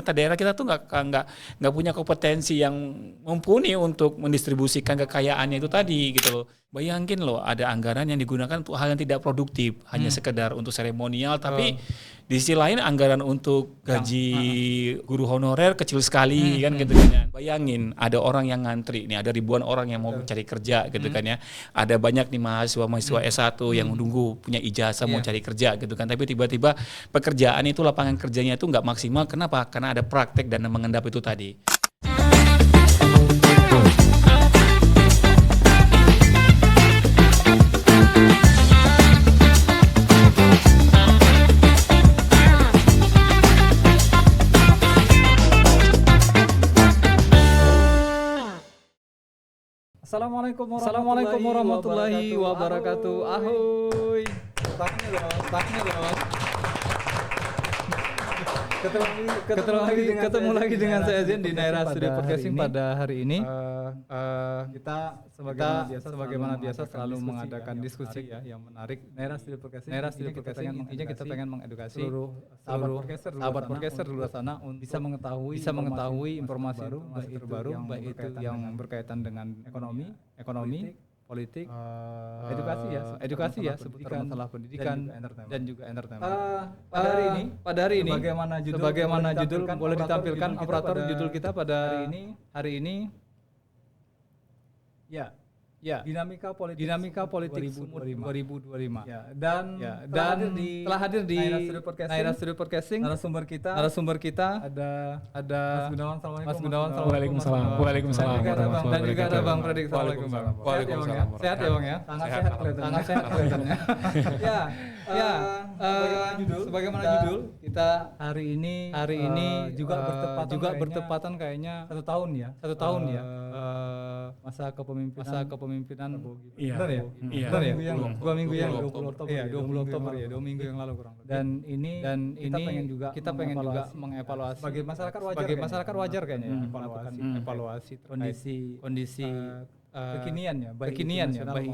daerah kita tuh nggak punya kompetensi yang mumpuni untuk mendistribusikan kekayaannya itu tadi gitu loh. Bayangin loh, ada anggaran yang digunakan untuk hal yang tidak produktif, hanya sekedar untuk seremonial, tapi di sisi lain anggaran untuk gaji guru honorer kecil sekali kan gitu kan ya. Bayangin ada orang yang ngantri nih, ada ribuan orang yang mau mencari kerja gitu kan ya. Ada banyak nih mahasiswa S1 yang menunggu punya ijazah mau cari kerja gitu kan. Tapi tiba-tiba pekerjaan itu, lapangan kerjanya itu nggak maksimal. Kenapa? Karena ada praktek dan mengendap itu tadi. Assalamualaikum warahmatullahi wabarakatuh. Ahoy. Tangannya dong. Ketemu lagi dengan saya Zen di Naira Studio Podcasting pada hari ini. Kita sebagaimana biasa selalu mengadakan diskusi ya yang menarik. Naira Studio Podcasting intinya kita pengen mengedukasi seluruh sahabat podcaster di luar sana untuk bisa mengetahui informasi terbaru baik itu yang berkaitan dengan ekonomi, politik, edukasi ya seputar masalah pendidikan dan juga entertainment. Pada hari ini sebagaimana judul boleh ditampilkan operator judul kita pada hari ini. Ya, dinamika politik 2025. Ya, dan telah hadir di Naira Studio Podcasting. Narasumber kita ada Mas Gunawan. Waalaikumsalam. Dan juga ada Bang Predik. Waalaikumsalam. Sehat ya Bang ya? Sangat sehat kelihatannya. Sebagaimana judul kita hari ini juga bertepatan kayaknya satu tahun ya. Masa kepemimpinan benar ya? Iya. 2 minggu yang 20 Oktober ya, 2 minggu yang lalu kurang lebih. Dan ini kita pengen juga mengevaluasi sebagai masyarakat wajar kayaknya ya, melakukan evaluasi kondisi kekinian ya, baik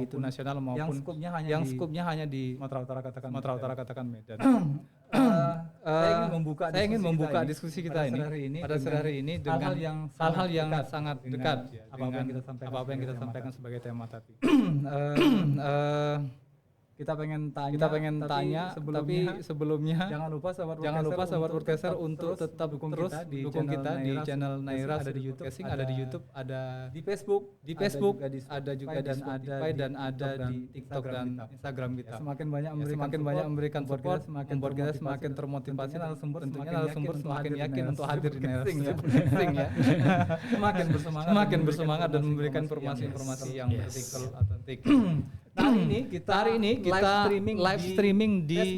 itu nasional maupun yang skupnya hanya di Sumatera Utara katakan Medan. Saya ingin membuka diskusi kita ini pada hari ini dengan hal-hal yang sangat dekat apa yang kita sampaikan sebagai tema tadi. Kita pengen tanya tapi sebelumnya jangan lupa sahabat podcaster untuk tetap dukung kita di channel Naira ada di YouTube, ada di Facebook, ada juga di Spotify dan ada di TikTok dan Instagram kita. Semakin banyak memberikan support, membuat kita semakin termotivasi, tentunya narasumber semakin yakin untuk hadir di Naira Podcasting ya. Semakin bersemangat dan memberikan informasi yang vertikal, autentik. Hari ini kita live streaming di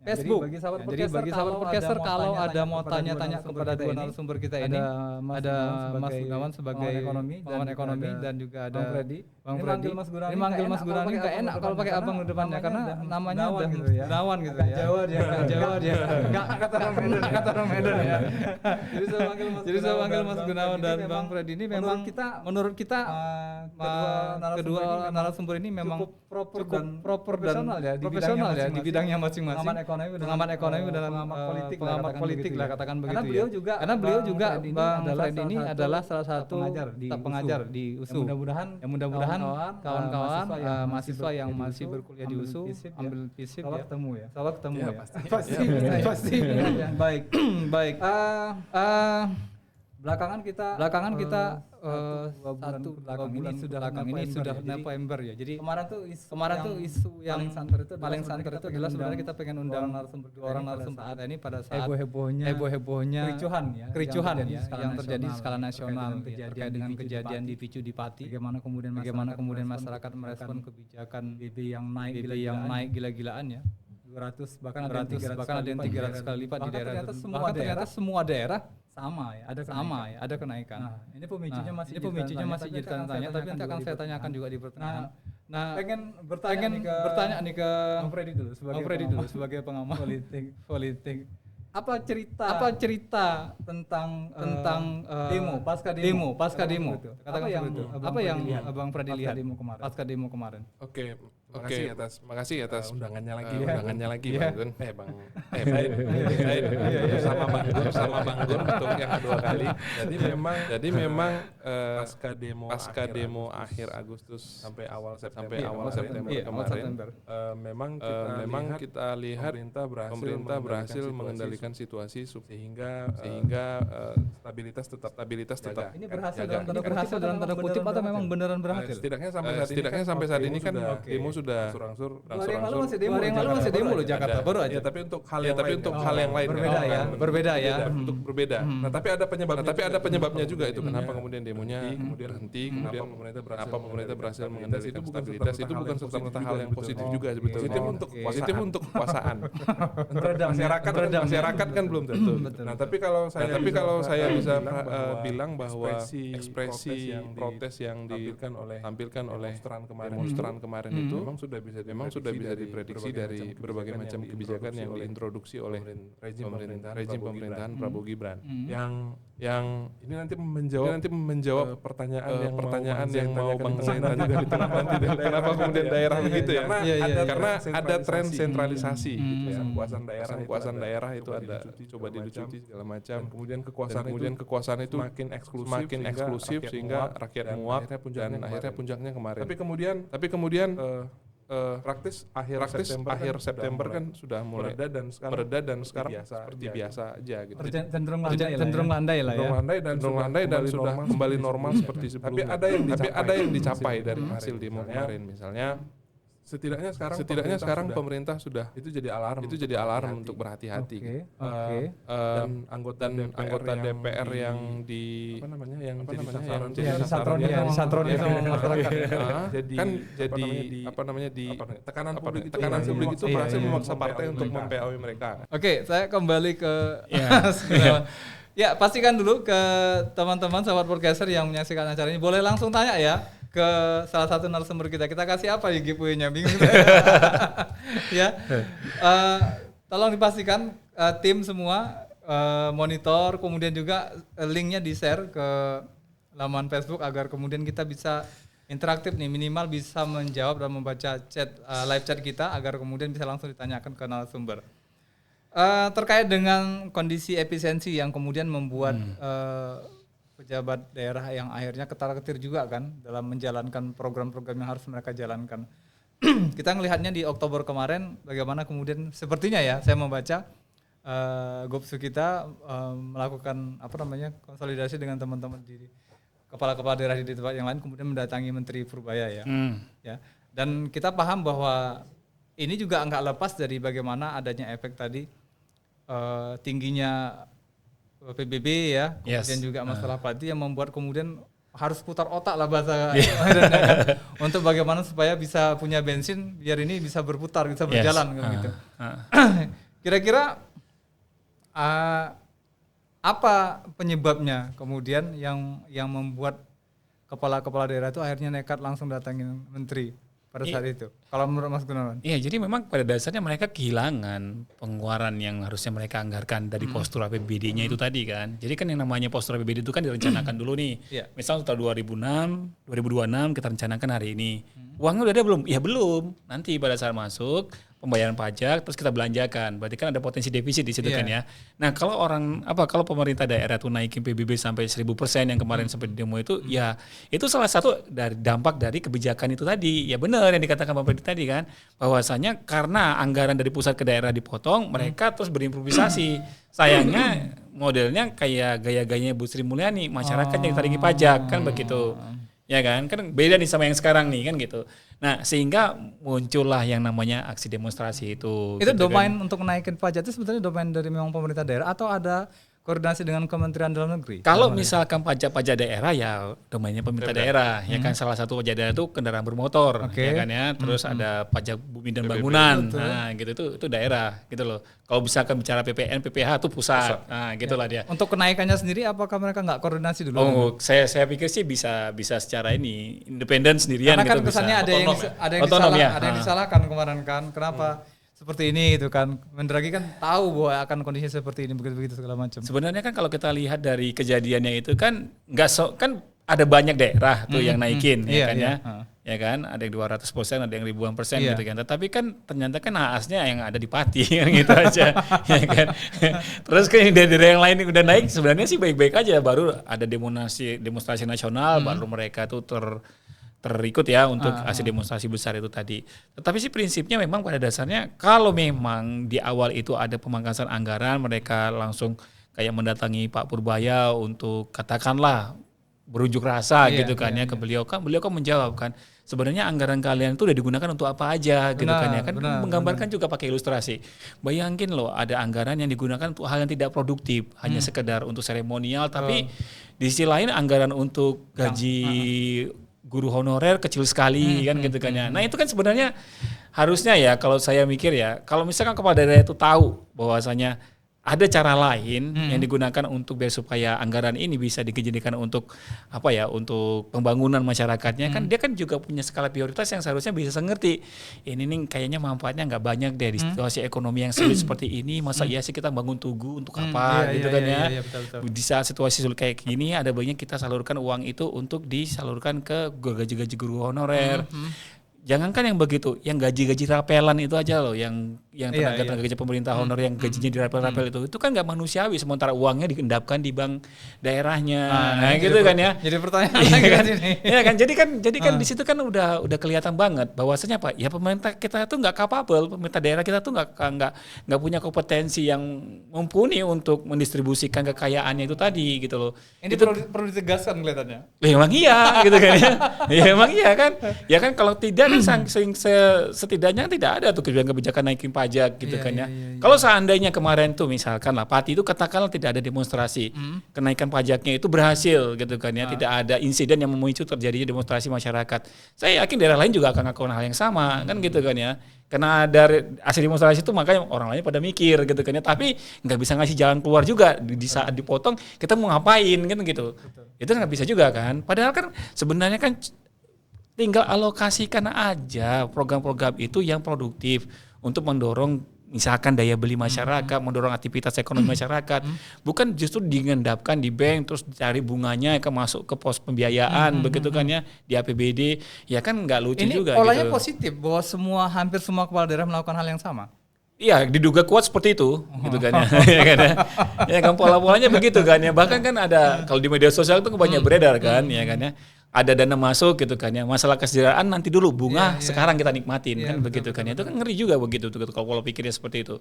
Facebook. Jadi bagi sahabat podcaster kalau ada mau tanya-tanya kepada dua narasumber kita ini, ada Mas Gunawan sebagai pengamat ekonomi dan juga ada Bang Freddy. Ini manggil Mas Gunawan enggak enak kalau pakai abang di depannya karena namanya udah Gunawan gitu ya. Jawa dia. Enggak kata orang Medan ya. Jadi saya manggil Mas Gunawan dan Bang Freddy ini memang menurut kita kedua narasumber ini memang cukup proper dan profesional ya di bidangnya masing-masing. Pengamat ekonomi dan pengamat politik lah katakan begitu ya. Karena beliau juga Bang Freddy ini adalah salah satu pengajar di USU. Yang mudah-mudahan kawan-kawan mahasiswa yang masih berkuliah di USU ambil FISIP ya. Salah ketemu ya. Pasti. Baik. Belakangan kita belakang ini sudah November ya. Jadi kemarin tuh isu yang paling santer itu adalah sebenarnya kita pengen undang dua orang narasumber saat ini pada saat heboh-hebohnya kericuhan ya yang terjadi di skala nasional terkait dengan kejadian di Picu di Pati. Bagaimana kemudian masyarakat merespon kebijakan BB yang naik gila-gilaan ya. 200 bahkan ada yang 300 kali lipat di daerah ternyata semua daerah sama ya, ada kenaikan. Nah, ini pemicunya masih jadi tanya, tapi nanti akan saya tanyakan juga di pertengahan. Nah, pengen bertanya nih ke Bang Freddy dulu sebagai pengamat politik. Apa cerita tentang pasca demo? Katakan apa yang Bang Freddy lihat pasca demo kemarin? Oke, Makasih atas undangannya lagi, Iya. Bang Gun. Bersama Bang Gun untuk yang kedua kali. Jadi memang pasca demo akhir Agustus sampai awal September kemarin, memang kita lihat pemerintah berhasil mengendalikan situasi sehingga stabilitas tetap Ini berhasil dalam tanda kutip atau memang beneran berhasil? Setidaknya sampai saat ini kan demo sudah berangsur. Hari yang lalu masih demo loh Jakarta baru aja. Ya, tapi untuk hal yang lain Berbeda ya. Untuk berbeda. Nah, tapi ada penyebabnya juga itu kenapa kemudian demonya berhenti, kemudian pemerintah berhasil mengendalikan stabilitas. Itu bukan serta-merta hal yang positif juga sebetulnya. Positif untuk kekuasaan. Masyarakat kan belum tentu. Nah, tapi kalau saya bisa bilang bahwa ekspresi protes yang ditampilkan oleh demonstran kemarin itu memang sudah bisa diprediksi dari berbagai macam kebijakan yang diintroduksi oleh rejim pemerintahan Prabowo Gibran. Yang ini nanti menjawab pertanyaan yang mau Bang Zain juga di tengah nanti kenapa kemudian daerah begitu ya? Karena ada tren sentralisasi gitu ya. Kekuasaan daerah itu ada coba dilucuti segala macam. Kemudian kekuasaan itu makin eksklusif sehingga rakyat muak dan akhirnya puncaknya kemarin. Tapi kemudian praktis akhir September kan sudah mulai mereda dan sekarang seperti biasa aja gitu. Cenderung landai dan sudah kembali normal seperti sebelumnya. Tapi ada yang dicapai dari hasil demo kemarin, misalnya setidaknya sekarang pemerintah sudah itu jadi alarm untuk berhati-hati. Dan anggota DPR yang jadi sasaran tekanan publik itu berhasil memaksa partai untuk mem-PO mereka. Oke, saya kembali ke ya, pastikan dulu ke teman-teman sahabat podcaster yang menyaksikan acara ini boleh langsung tanya ya ke salah satu narasumber kita. Kita kasih apa ya giveaway-nya? Bingung. Ya. Tolong dipastikan tim semua monitor, kemudian juga linknya di-share ke laman Facebook agar kemudian kita bisa interaktif nih, minimal bisa menjawab dan membaca live chat kita agar kemudian bisa langsung ditanyakan ke narasumber. Terkait dengan kondisi efisiensi yang kemudian membuat pejabat daerah yang akhirnya ketar-ketir juga kan dalam menjalankan program-program yang harus mereka jalankan. Kita melihatnya di Oktober kemarin bagaimana kemudian sepertinya ya saya membaca Gopsu kita melakukan konsolidasi dengan teman-teman di kepala-kepala daerah di tempat yang lain, kemudian mendatangi Menteri Purbaya ya. Ya. Dan kita paham bahwa ini juga enggak lepas dari bagaimana adanya efek tadi tingginya PBB ya, kemudian juga masalah padi yang membuat kemudian harus putar otak lah bahasa untuk bagaimana supaya bisa punya bensin biar ini bisa berputar, bisa berjalan gitu. Kira-kira apa penyebabnya kemudian yang membuat kepala-kepala daerah itu akhirnya nekat langsung datangin menteri pada saat itu? Kalau menurut Mas Gunawan? Iya, jadi memang pada dasarnya mereka kehilangan pengeluaran yang harusnya mereka anggarkan dari postur APBD-nya itu tadi kan. Jadi kan yang namanya postur APBD itu kan direncanakan dulu nih. Misal tahun 2026 kita rencanakan hari ini. Uangnya udah ada belum? Ya belum. Nanti pada saat masuk pembayaran pajak terus kita belanjakan. Berarti kan ada potensi defisit di situ kan ya. Nah, kalau kalau pemerintah daerah tuh naikin PBB sampai 1000% yang kemarin sampai di demo itu ya itu salah satu dari dampak dari kebijakan itu tadi. Ya benar yang dikatakan pemerintah tadi kan, bahwasanya karena anggaran dari pusat ke daerah dipotong, mereka terus berimprovisasi. Sayangnya modelnya kayak gaya-gayanya Bu Sri Mulyani, masyarakat yang taringi pajak kan begitu. Ya kan beda nih sama yang sekarang nih kan gitu. Nah, sehingga muncullah yang namanya aksi demonstrasi itu. Itu gitu domain kan. Untuk naikin pajak itu sebetulnya domain dari memang pemerintah daerah atau ada koordinasi dengan Kementerian Dalam Negeri? Kalau misalkan pajak daerah ya domainnya pemerintah daerah, ya kan salah satu pajak daerah itu kendaraan bermotor, ya kan ya. Terus ada pajak bumi dan bangunan, nah gitu itu daerah gitu loh. Kalau misalkan bicara PPN, PPH itu pusat, nah gitulah dia. Untuk kenaikannya sendiri, apakah mereka nggak koordinasi dulu? Oh, saya pikir sih bisa secara ini independen sendirian. Karena gitu kan kesannya bisa. ada yang disalahkan kemarin kan, kenapa? Seperti ini itu kan, Mendagri kan tahu bahwa akan kondisi seperti ini begitu segala macam. Sebenarnya kan kalau kita lihat dari kejadiannya itu kan kan ada banyak daerah tuh yang naikin ya kan ya. ya kan, ada yang 200%, ada yang ribuan persen Iya. gitu kan. Tetapi kan ternyata kan naasnya yang ada di Pati kan gitu aja, ya kan. Terus kan dari yang lain udah naik sebenarnya sih baik-baik aja, baru ada demonstrasi nasional, baru mereka tuh terikut ya untuk aksi demonstrasi besar itu tadi. Tetapi sih prinsipnya memang pada dasarnya kalau memang di awal itu ada pemangkasan anggaran, mereka langsung kayak mendatangi Pak Purbaya untuk katakanlah berunjuk rasa gitu kan ya ke beliau kan menjawab kan sebenarnya anggaran kalian itu udah digunakan untuk apa aja gitu kan ya kan menggambarkan juga pakai ilustrasi. Bayangin loh ada anggaran yang digunakan untuk hal yang tidak produktif, hanya sekedar untuk seremonial, tapi di sisi lain anggaran untuk gaji guru honorer kecil sekali kan gitu kan ya. Nah itu kan sebenarnya harusnya ya kalau saya mikir ya, kalau misalkan kepala daerah itu tahu bahwasanya ada cara lain yang digunakan untuk biar supaya anggaran ini bisa dijadikan untuk apa ya, untuk pembangunan masyarakatnya, kan dia kan juga punya skala prioritas yang seharusnya bisa ngerti. Ini nih kayaknya manfaatnya nggak banyak deh di situasi ekonomi yang sulit seperti ini. Masa iya sih kita bangun tugu untuk apa gitu kan ya. Betul. Di saat situasi sulit kayak gini ada baiknya kita salurkan uang itu untuk disalurkan ke gaji-gaji guru honorer. Jangankan yang begitu, yang gaji-gaji rapelan itu aja loh, yang tenaga kerja pemerintah honor yang gajinya dirapel-rapel itu kan nggak manusiawi, sementara uangnya diendapkan di bank daerahnya, gitu kan ya. Jadi pertanyaan lagi kan ini. Ya kan, jadi kan di situ kan udah kelihatan banget bahwasanya apa? Ya pemerintah kita tuh nggak capable, pemerintah daerah kita tuh nggak punya kompetensi yang mumpuni untuk mendistribusikan kekayaannya itu tadi gitu loh. Ini itu perlu ditegaskan kelihatannya. Emang iya gitu kan ya. Ya emang iya kan. Ya kan kalau tidak setidaknya tidak ada tuh kebijakan naikin pajak gitu kan ya. Kalau seandainya kemarin tuh misalkan lah Pati itu katakanlah tidak ada demonstrasi, kenaikan pajaknya itu berhasil gitu kan ya, tidak ada insiden yang memicu terjadinya demonstrasi masyarakat. Saya yakin daerah lain juga akan melakukan hal yang sama kan gitu kan ya. Karena dari hasil demonstrasi itu makanya orang lain pada mikir gitu kan ya, tapi nggak bisa ngasih jalan keluar juga di saat dipotong kita mau ngapain kan gitu. Itu nggak bisa juga kan. Padahal kan sebenarnya kan tinggal alokasikan aja program-program itu yang produktif untuk mendorong misalkan daya beli masyarakat, mendorong aktivitas ekonomi masyarakat, bukan justru diendapkan di bank terus cari bunganya masuk ke pos pembiayaan begitu kan ya di APBD, ya kan nggak lucu ini juga. Polanya gitu. positif bahwa hampir semua kepala daerah melakukan hal yang sama. Iya, diduga kuat seperti itu, gitu kan ya. Ya kan pola-polanya begitu kan ya. Bahkan kan ada kalau di media sosial itu banyak beredar kan, ya kan ya. Ada dana masuk gitu kan ya. Masalah kesejahteraan nanti dulu, bunga sekarang kita nikmatin kan begitu kan ya. Itu kan ngeri juga begitu tuh kalau pola pikirnya seperti itu.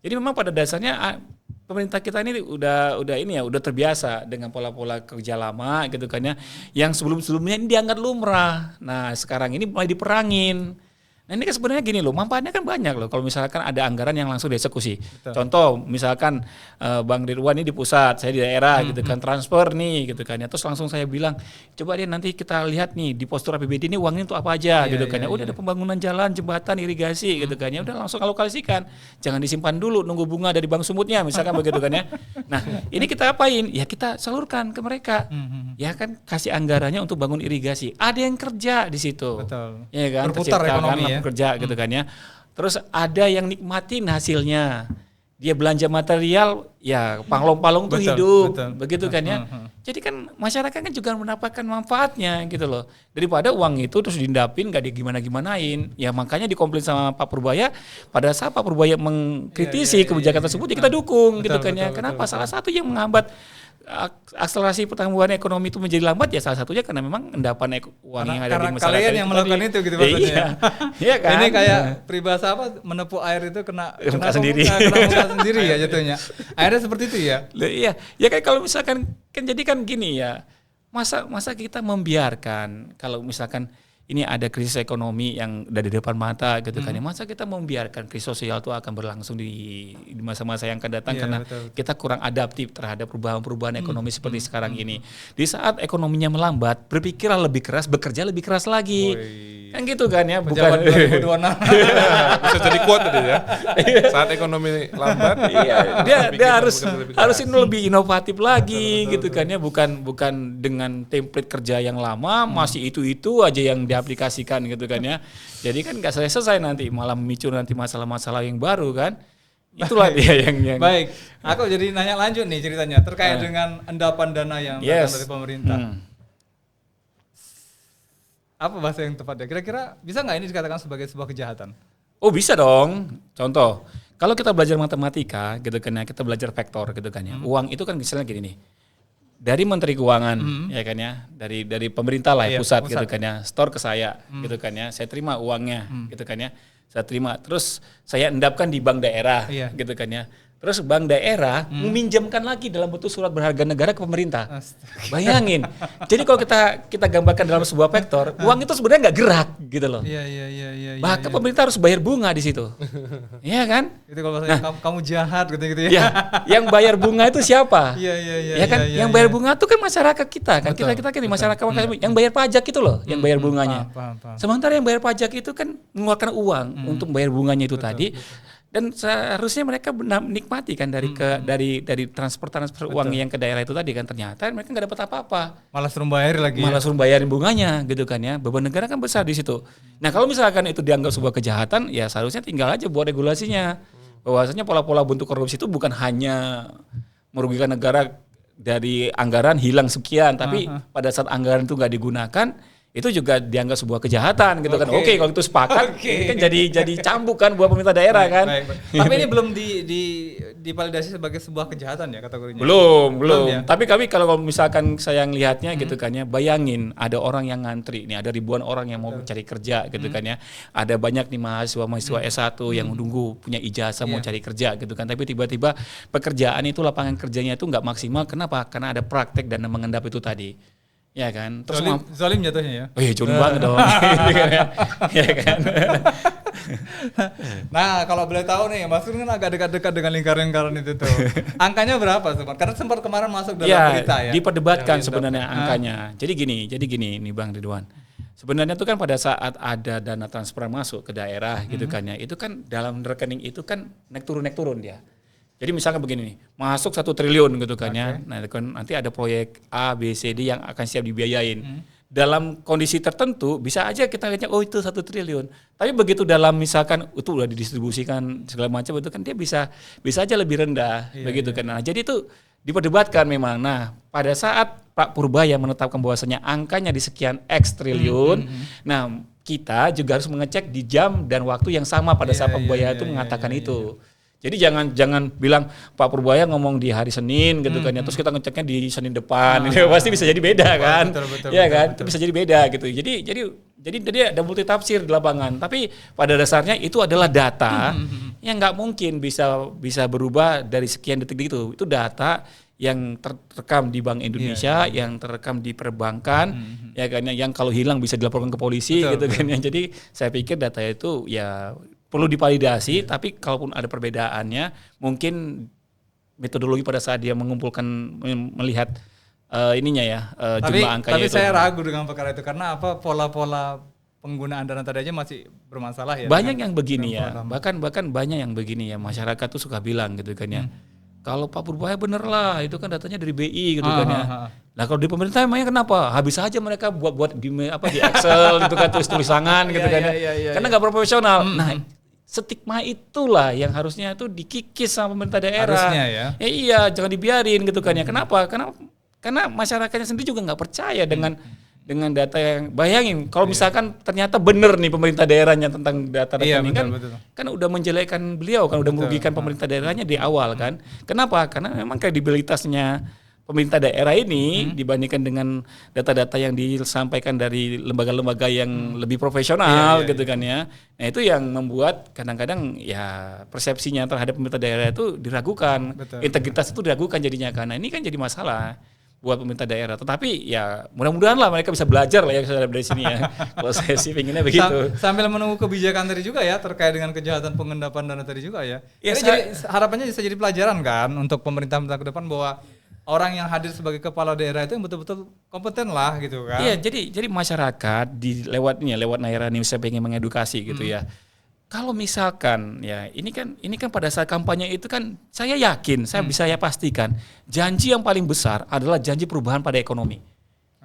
Jadi memang pada dasarnya pemerintah kita ini udah terbiasa dengan pola-pola kerja lama gitu kan ya. Yang sebelum-sebelumnya ini dianggap lumrah. Nah, sekarang ini mulai diperangin. Nah ini kan sebenarnya gini loh, manfaatnya kan banyak loh kalau misalkan ada anggaran yang langsung dieksekusi. Betul. Contoh misalkan Bang Ridwan ini di pusat, saya di daerah gitu kan, transfer nih gitu kan ya. Terus langsung saya bilang, coba deh nanti kita lihat nih di postur APBD ini uangnya untuk apa aja gitu kan ya. Udah ada pembangunan jalan, jembatan, irigasi gitu kan ya. Udah langsung alokasikan. Jangan disimpan dulu nunggu bunga dari bank sumutnya misalkan begitu kan ya. Nah, ini kita apain? Ya kita salurkan ke mereka. Ya kan kasih anggarannya untuk bangun irigasi. Ada yang kerja di situ. Betul. Ya kan, berputar ekonomi ya. Kerja gitu kan ya. Terus ada yang nikmatin hasilnya. Dia belanja material, ya palong-palong tuh hidup. Begitu kan ya. Jadi kan masyarakat kan juga mendapatkan manfaatnya gitu loh. Daripada uang itu terus diindapin gak digimana-gimanain. Ya makanya dikomplain sama Pak Purbaya. Pada saat Pak Purbaya mengkritisi kebijakan tersebut ya kita dukung gitu kan ya. Kenapa? Salah satu yang menghambat akselerasi pertumbuhan ekonomi itu menjadi lambat ya salah satunya karena memang endapan uang yang ada di masyarakat. Karena kalian yang melakukan itu gitu maksudnya. Iya kan. Ini kayak peribahasa apa, menepuk air itu kena muka sendiri. Kena muka sendiri ya jatuhnya. Akhirnya seperti itu ya. Iya, ya kayak kalau misalkan kan jadi kan gini ya. Masa kita membiarkan kalau misalkan ini ada krisis ekonomi yang udah di depan mata gitu kan ya. Masa kita membiarkan krisis sosial itu akan berlangsung di masa-masa yang akan datang karena kita kurang adaptif terhadap perubahan-perubahan ekonomi seperti sekarang ini. Di saat ekonominya melambat, berpikirlah lebih keras, bekerja lebih keras lagi. Kan gitu kan ya, bukan 2026. Bisa jadi kuat tadi ya. Saat ekonomi lambat, dia harus ini lebih inovatif lagi gitu kan ya, bukan dengan template kerja yang lama masih itu aja yang diaplikasikan gitu kan ya. Jadi kan nggak selesai nanti, malah memicu nanti masalah-masalah yang baru kan. Itulah dia yang baik. Aku jadi nanya lanjut nih ceritanya terkait dengan endapan dana yang datang dari pemerintah. apa bahasa yang tepatnya? Kira-kira bisa nggak ini dikatakan sebagai sebuah kejahatan? Oh bisa dong. Contoh, kalau kita belajar matematika gitu kan ya, kita belajar vektor gitu kan ya. Uang itu kan misalnya gini nih. Dari Menteri Keuangan ya kan ya, dari pemerintah lah ya, pusat gitu kan ya, store ke saya gitu kan ya. Saya terima uangnya gitu kan ya. Saya terima, terus saya endapkan di bank daerah gitu kan ya. Terus bank daerah meminjamkan lagi dalam bentuk surat berharga negara ke pemerintah. Bayangin. Jadi kalau kita gambarkan dalam sebuah vektor, uang itu sebenarnya nggak gerak gitu loh. Iya. Bahkan pemerintah harus bayar bunga di situ. Iya kan? Itu kalau saya kamu jahat gitu ya. Ya, yang bayar bunga itu siapa? Iya. Ya kan? Yang bayar bunga itu kan masyarakat kita kan. Kita kan masyarakat yang bayar pajak itu loh, yang bayar bunganya. Paham. Sementara yang bayar pajak itu kan mengeluarkan uang untuk bayar bunganya itu tadi. Dan seharusnya mereka menikmati kan dari transfer uang yang ke daerah itu tadi kan, ternyata mereka nggak dapat apa-apa. Malah suruh bayar lagi. Malah suruh bayarin bunganya gitu kan ya. Beban negara kan besar di situ. Nah, kalau misalkan itu dianggap sebuah kejahatan, ya seharusnya tinggal aja buat regulasinya. Bahwasanya pola-pola bentuk korupsi itu bukan hanya merugikan negara dari anggaran hilang sekian, tapi pada saat anggaran itu nggak digunakan, itu juga dianggap sebuah kejahatan gitu kan. Oke, kalau itu sepakat, ini kan jadi cambuk kan buat pemerintah daerah kan. Baik. Tapi ini belum divalidasi sebagai sebuah kejahatan ya kategorinya. Belum. Ya? Tapi kami kalau misalkan saya ngelihatnya gitu kan ya, bayangin ada orang yang ngantri nih, ada ribuan orang yang mau cari kerja gitu kan ya. Ada banyak nih mahasiswa S1 yang nunggu punya ijazah mau cari kerja gitu kan. Tapi tiba-tiba pekerjaan itu, lapangan kerjanya itu nggak maksimal. Kenapa? Karena ada praktek dan mengendap itu tadi. Ya kan, terus zalim jatuhnya ya. Oh iya, zalim banget dong. Ya kan. Nah, kalau boleh tahu nih, Mas kan agak dekat-dekat dengan lingkaran-lingkaran itu tuh. Angkanya berapa, Sobat? Karena sempat kemarin masuk dalam berita ya. Diperdebatkan sebenarnya angkanya. Jadi gini nih Bang Ridwan. Sebenarnya itu kan pada saat ada dana transfer masuk ke daerah gitu kan ya, itu kan dalam rekening itu kan naik turun dia. Jadi misalkan begini nih, masuk 1 triliun gitu kan ya. Nah, kan nanti ada proyek A, B, C, D yang akan siap dibiayain. Dalam kondisi tertentu bisa aja kita lihatnya oh itu 1 triliun. Tapi begitu dalam misalkan itu udah didistribusikan segala macam itu kan dia bisa aja lebih rendah begitu kan. Nah, jadi itu diperdebatkan memang. Nah, pada saat Pak Purbaya menetapkan bahwasanya angkanya di sekian X triliun, nah kita juga harus mengecek di jam dan waktu yang sama pada saat Pak Purbaya itu mengatakan itu. Jadi jangan bilang Pak Purbaya ngomong di hari Senin gitu kan ya, terus kita ngeceknya di Senin depan, pasti bisa jadi beda kan, ya kan, itu bisa jadi beda gitu. Jadi ada multi tafsir di lapangan, tapi pada dasarnya itu adalah data yang nggak mungkin bisa berubah dari sekian detik itu. Itu data yang terekam di Bank Indonesia, yang terekam di perbankan, ya kan, yang kalau hilang bisa dilaporkan ke polisi gitu kan ya. Jadi saya pikir data itu ya perlu divalidasi, tapi kalaupun ada perbedaannya, mungkin metodologi pada saat dia melihat jumlah angkanya tapi itu. Tapi saya ragu dengan perkara itu karena pola-pola penggunaan dana tadi aja masih bermasalah ya. Banyak yang begini ya, bahkan banyak yang begini ya, masyarakat tuh suka bilang gitu kan ya. Kalau Pak Purbaya bener lah, itu kan datanya dari BI gitu kan ya. Nah kalau di pemerintah emangnya kenapa? Habis aja mereka buat di Excel gitu kan, tulis tangan gitu kan ya. Karena nggak profesional. Nah, stigma itulah yang harusnya itu dikikis sama pemerintah daerah. Harusnya ya. Iya, jangan dibiarin gitu kan ya. Kenapa? Karena masyarakatnya sendiri juga nggak percaya dengan data yang, bayangin kalau misalkan ternyata benar nih pemerintah daerahnya tentang data ini kan udah menjelekkan beliau kan, udah merugikan pemerintah daerahnya di awal kan. Kenapa? Karena memang kredibilitasnya pemerintah daerah ini dibandingkan dengan data-data yang disampaikan dari lembaga-lembaga yang lebih profesional gitu kan ya. Nah itu yang membuat kadang-kadang ya persepsinya terhadap pemerintah daerah itu diragukan, integritas itu diragukan jadinya, karena ini kan jadi masalah buat pemerintah daerah. Tetapi ya mudah-mudahan lah mereka bisa belajar lah ya dari sini ya. Kalau saya sih pinginnya begitu. Sambil menunggu kebijakan tadi juga ya terkait dengan kejahatan pengendapan dana tadi juga ya. Jadi harapannya bisa jadi pelajaran kan untuk pemerintah ke depan bahwa orang yang hadir sebagai kepala daerah itu yang betul-betul kompeten lah gitu kan. Iya, jadi masyarakat lewat Naira News saya pengen mengedukasi gitu ya. Kalau misalkan ya ini kan pada saat kampanye itu kan saya yakin, saya bisa pastikan janji yang paling besar adalah janji perubahan pada ekonomi.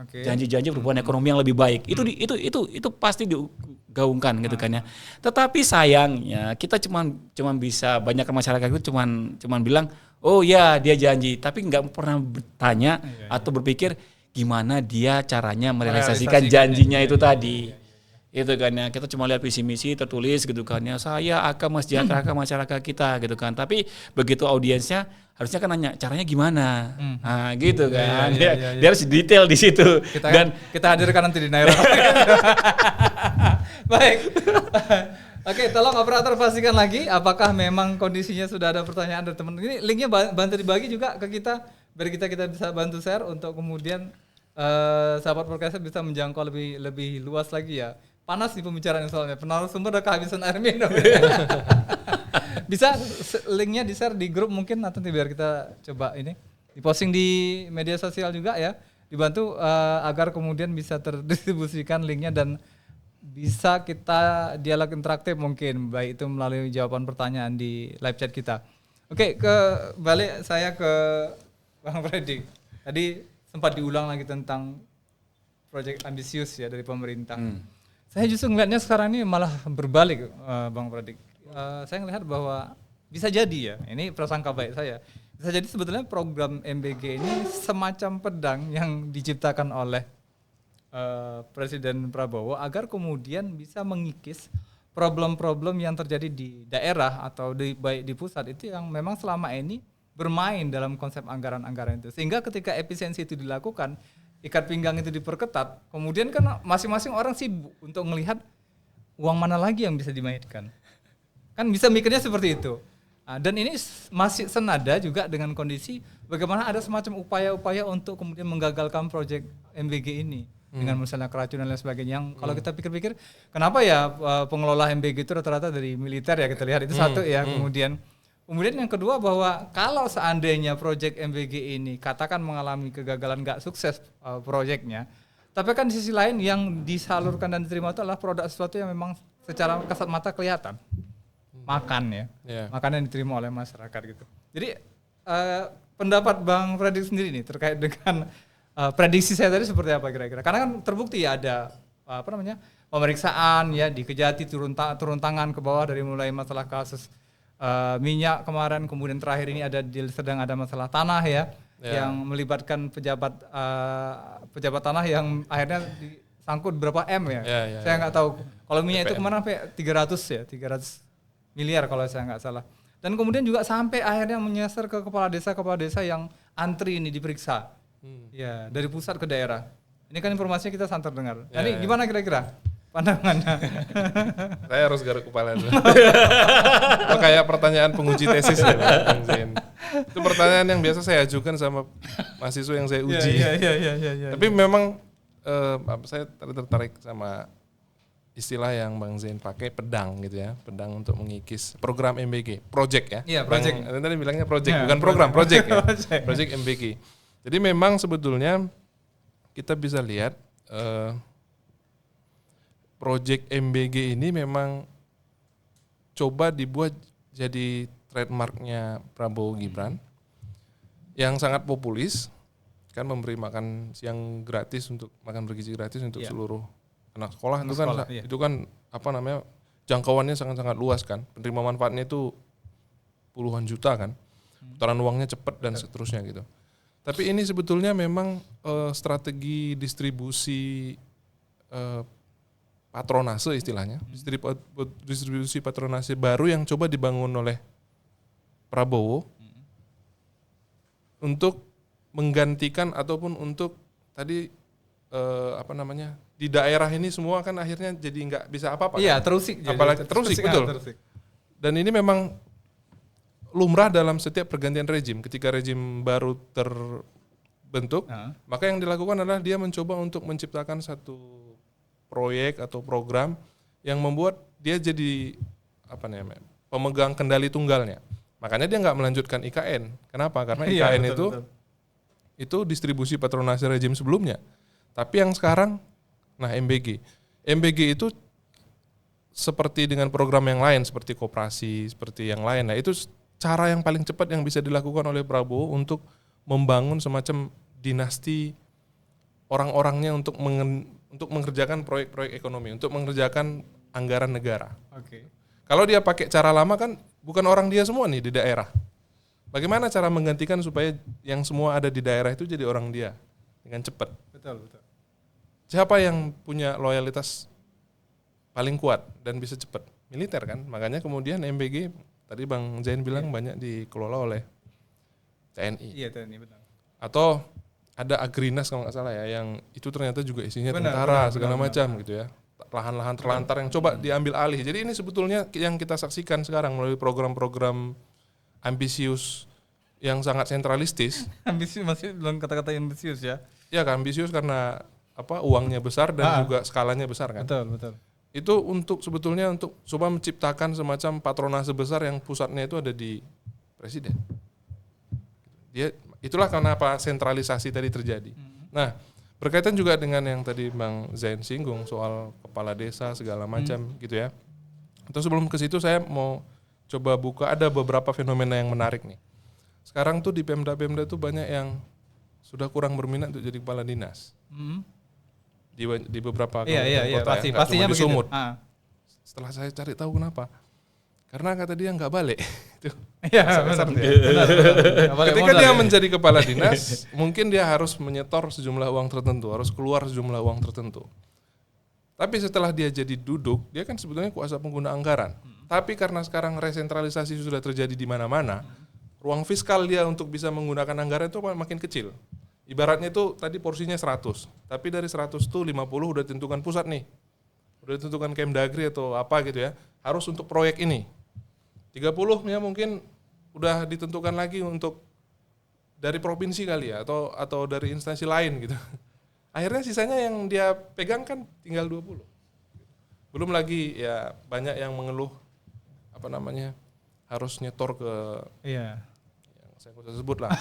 Janji-janji perubahan ekonomi yang lebih baik. Itu pasti digaungkan gitu kan ya. Tetapi sayangnya kita cuman bisa, banyak masyarakat itu cuman bilang, "Oh ya, dia janji," tapi nggak pernah bertanya atau berpikir gimana dia caranya merealisasikan janjinya itu tadi. Itu kan ya, kita cuma lihat visi misi tertulis gitu kan ya, saya akan mensejahterakan masyarakat kita gitu kan. Tapi begitu audiensnya harusnya kan nanya caranya gimana. Nah, gitu kan. Dia harus detail di situ. Kita hadirkan nanti di Naira. Baik. Oke, tolong operator pastikan lagi apakah memang kondisinya sudah ada pertanyaan dari teman. Ini linknya bantu dibagi juga ke kita biar kita bisa bantu share untuk kemudian sahabat podcaster bisa menjangkau lebih luas lagi ya. Panas nih pembicaraan soalnya, penarasumber udah kehabisan air minum. Bisa linknya di share di grup mungkin nanti biar kita coba ini diposting di media sosial juga ya, dibantu agar kemudian bisa terdistribusikan linknya dan bisa kita dialog interaktif mungkin, baik itu melalui jawaban pertanyaan di live chat kita. Oke, balik saya ke Bang Freddy. Tadi sempat diulang lagi tentang proyek ambisius ya dari pemerintah. Saya justru melihatnya sekarang ini malah berbalik, Bang Freddy. Saya melihat bahwa bisa jadi ya, ini prasangka baik saya. Bisa jadi sebetulnya program MBG ini semacam pedang yang diciptakan oleh Presiden Prabowo agar kemudian bisa mengikis problem-problem yang terjadi di daerah atau baik di pusat itu yang memang selama ini bermain dalam konsep anggaran-anggaran itu. Sehingga ketika efisiensi itu dilakukan, ikat pinggang itu diperketat, kemudian kan masing-masing orang sibuk untuk melihat uang mana lagi yang bisa dimainkan. Kan bisa mikirnya seperti itu. Dan ini masih senada juga dengan kondisi bagaimana ada semacam upaya-upaya untuk kemudian menggagalkan proyek MBG ini. Dengan misalnya keracunan dan lain sebagainya. Yang kalau kita pikir-pikir, kenapa ya pengelola MBG itu rata-rata dari militer ya, kita lihat itu satu ya. Kemudian yang kedua bahwa kalau seandainya proyek MBG ini katakan mengalami kegagalan, nggak sukses proyeknya, tapi kan di sisi lain yang disalurkan dan diterima itu adalah produk sesuatu yang memang secara kasat mata kelihatan. Makan ya, makanan yang diterima oleh masyarakat gitu. Jadi pendapat Bang Freddy sendiri nih terkait dengan prediksi saya tadi seperti apa kira-kira? Karena kan terbukti ya ada pemeriksaan ya di Kejati turun tangan ke bawah dari mulai masalah kasus minyak kemarin, kemudian terakhir ini sedang ada masalah tanah ya yang melibatkan pejabat tanah yang akhirnya disangkut berapa M ya. Saya nggak tahu. Kalau minyak itu kemarin sampai 300 miliar kalau saya nggak salah. Dan kemudian juga sampai akhirnya menyasar ke kepala desa yang antri ini diperiksa. Ya, dari pusat ke daerah. Ini kan informasinya kita santer dengar. Ini gimana kira-kira pandangannya? Saya harus garuk kepala dulu. Kayak pertanyaan penguji tesis ya, Bang Zain. Itu pertanyaan yang biasa saya ajukan sama mahasiswa yang saya uji. Tapi memang saya tertarik sama istilah yang Bang Zain pakai, pedang gitu ya, pedang untuk mengikis program MBG, project ya. Iya, project. Tadi bilangnya project, bukan program, project ya. Project MBG. Jadi memang sebetulnya kita bisa lihat project MBG ini memang coba dibuat jadi trademarknya Prabowo Gibran yang sangat populis, kan memberi makan siang gratis makan bergizi gratis untuk seluruh anak sekolah. Itu kan apa namanya, jangkauannya sangat-sangat luas kan, penerima manfaatnya itu puluhan juta kan, putaran uangnya cepat dan seterusnya gitu. Tapi ini sebetulnya memang strategi distribusi patronase istilahnya, distribusi patronase baru yang coba dibangun oleh Prabowo untuk menggantikan ataupun untuk tadi di daerah ini semua kan akhirnya jadi nggak bisa apa-apa. Iya, terusik. Apalagi terusik, betul. Dan ini memang lumrah dalam setiap pergantian rejim. Ketika rejim baru terbentuk, maka yang dilakukan adalah dia mencoba untuk menciptakan satu proyek atau program yang membuat dia jadi pemegang kendali tunggalnya. Makanya dia nggak melanjutkan IKN. Kenapa? Karena IKN itu distribusi patronase rejim sebelumnya. Tapi yang sekarang, MBG itu seperti dengan program yang lain, seperti koperasi, seperti yang lain. Nah itu cara yang paling cepat yang bisa dilakukan oleh Prabowo untuk membangun semacam dinasti orang-orangnya untuk mengerjakan proyek-proyek ekonomi, untuk mengerjakan anggaran negara. Kalau dia pakai cara lama kan bukan orang dia semua nih di daerah. Bagaimana cara menggantikan supaya yang semua ada di daerah itu jadi orang dia? dengan cepat. Betul. Siapa yang punya loyalitas paling kuat dan bisa cepat? Militer kan. Makanya kemudian MBG tadi Bang Zain bilang banyak dikelola oleh TNI. Iya, TNI benar. Atau ada Agrinas kalau nggak salah ya, yang itu ternyata juga isinya tentara segala macam gitu ya. Lahan-lahan terlantar yang coba diambil alih. Jadi ini sebetulnya yang kita saksikan sekarang melalui program-program ambisius yang sangat sentralistis. Ambisius, masih belum kata-kata ambisius ya? Ya kan, ambisius karena uangnya besar dan juga skalanya besar kan. Betul. Itu untuk sebetulnya untuk coba menciptakan semacam patronase besar yang pusatnya itu ada di presiden. Itulah kenapa sentralisasi tadi terjadi. Nah, berkaitan juga dengan yang tadi Bang Zain singgung soal kepala desa segala macam gitu ya. Atau sebelum ke situ saya mau coba buka, ada beberapa fenomena yang menarik nih. Sekarang tuh di Pemda tuh banyak yang sudah kurang berminat untuk jadi kepala dinas. Di beberapa kota pasti, ya, pastinya di begitu. Sumut. Setelah saya cari tahu kenapa. Karena kata dia nggak balik. Iya, benar. Ketika dia menjadi kepala dinas, mungkin dia harus menyetor sejumlah uang tertentu, harus keluar sejumlah uang tertentu. Tapi setelah dia jadi duduk, dia kan sebetulnya kuasa pengguna anggaran. Tapi karena sekarang resentralisasi sudah terjadi di mana-mana, ruang fiskal dia untuk bisa menggunakan anggaran itu makin kecil. Ibaratnya itu tadi porsinya 100, tapi dari 100 itu 50 udah ditentukan pusat nih. Udah ditentukan Kemdagri atau apa gitu ya, harus untuk proyek ini. 30 ya mungkin udah ditentukan lagi untuk dari provinsi kali ya, atau dari instansi lain gitu. Akhirnya sisanya yang dia pegang kan tinggal 20. Belum lagi ya banyak yang mengeluh harus nyetor ke yang saya nggak usah sebut lah.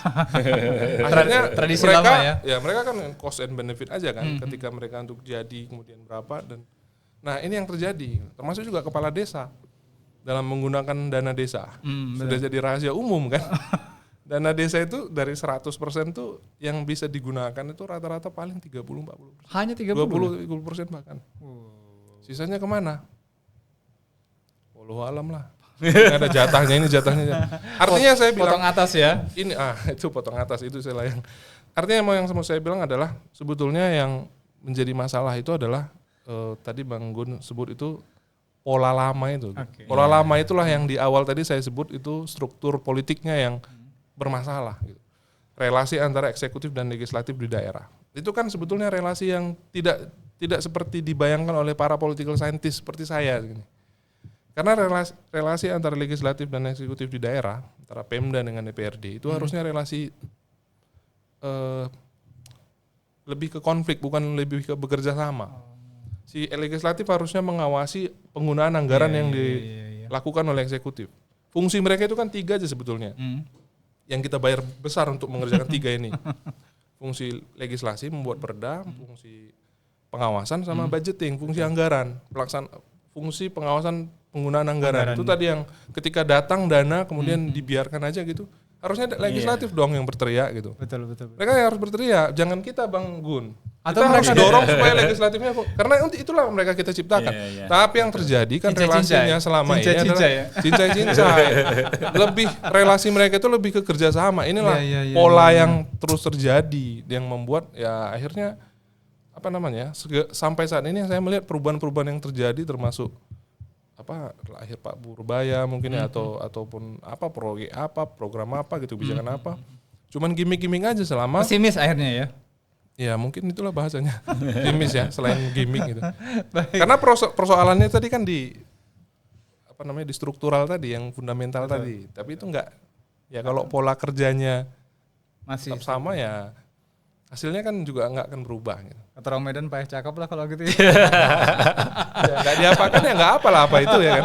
Akhirnya tradisi mereka, lama ya. Mereka kan cost and benefit aja kan ketika mereka untuk jadi kemudian berapa dan nah ini yang terjadi termasuk juga kepala desa dalam menggunakan dana desa sudah jadi rahasia umum kan. Dana desa itu dari 100% tuh yang bisa digunakan itu rata-rata paling 30-40%. Hanya 30%? 20-30% bahkan. Sisanya kemana? Wallahu alam lah. Ada jatahnya ini jatahnya. Artinya saya bilang potong atas ya. Ini itu potong atas itu saya yang. Artinya yang mau saya bilang adalah sebetulnya yang menjadi masalah itu adalah tadi Bang Gun sebut itu pola lama itu. Okay. Pola lama itulah yang di awal tadi saya sebut itu struktur politiknya yang bermasalah gitu. Relasi antara eksekutif dan legislatif di daerah. Itu kan sebetulnya relasi yang tidak seperti dibayangkan oleh para political scientist seperti saya gini. Karena relasi antara legislatif dan eksekutif di daerah, antara Pemda dengan DPRD itu harusnya relasi lebih ke konflik bukan lebih ke bekerja sama. Si legislatif harusnya mengawasi penggunaan anggaran yang dilakukan oleh eksekutif. Fungsi mereka itu kan 3 aja sebetulnya. Yang kita bayar besar untuk mengerjakan 3 ini. Fungsi legislasi membuat perda, fungsi pengawasan sama budgeting, fungsi anggaran, fungsi pengawasan penggunaan anggaran. Itu tadi yang ketika datang dana kemudian dibiarkan aja gitu. Harusnya legislatif dong yang berteriak gitu. Betul. Mereka yang harus berteriak, jangan kita Bang Gun. Atau kita harus dorong supaya legislatifnya karena itulah mereka kita ciptakan. Tapi yang terjadi kan relasinya selama ini adalah cincai-cincai. Lebih relasi mereka itu lebih ke kerjasama. Inilah pola yang terus terjadi yang membuat ya akhirnya sampai saat ini saya melihat perubahan-perubahan yang terjadi termasuk lahir Pak Purbaya mungkin ya ataupun program apa gitu kebijakan apa. Cuman gimmick-gimmick aja selama pesimis akhirnya ya. Ya mungkin itulah bahasanya gimmick ya selain gimmick gitu. Karena persoalannya tadi kan di struktural tadi yang fundamental tadi. Tapi itu enggak ya kalau pola kerjanya masih tetap sama ya hasilnya kan juga enggak akan berubah gitu. Kata orang Medan payah cakep lah kalau gitu. Ya enggak diapakan ya enggak apalah apa itu ya kan.